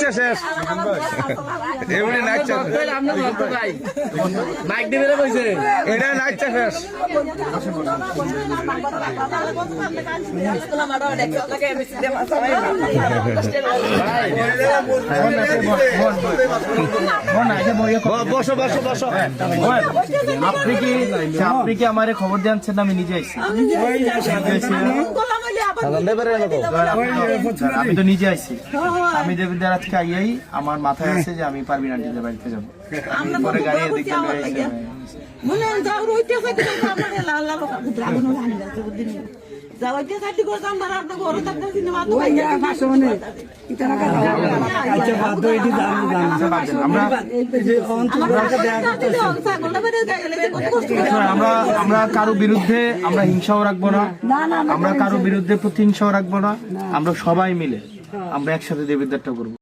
নাচছে শেষ এমনি নাচছে মাইক দিবে রে কইছে এটা নাচছে শেষ বসো বসো বসো আপনি কি আমারে খবর জানছেন আমি নিজে আইছি আমি তো নিজে আইছি আমি দেবিদ্বার আজকে আইয়াই আমার মাথায় আছে যে আমি পারবিন আন্টিদের বাড়িতে যাবো পরে গাড়ি এদিকে আমরা কারো বিরুদ্ধে আমরা হিংসাও রাখবো না, আমরা কারো বিরুদ্ধে প্রতিহিংসাও রাখবো না, আমরা সবাই মিলে আমরা একসাথে দেবিদ্বারটা করবো।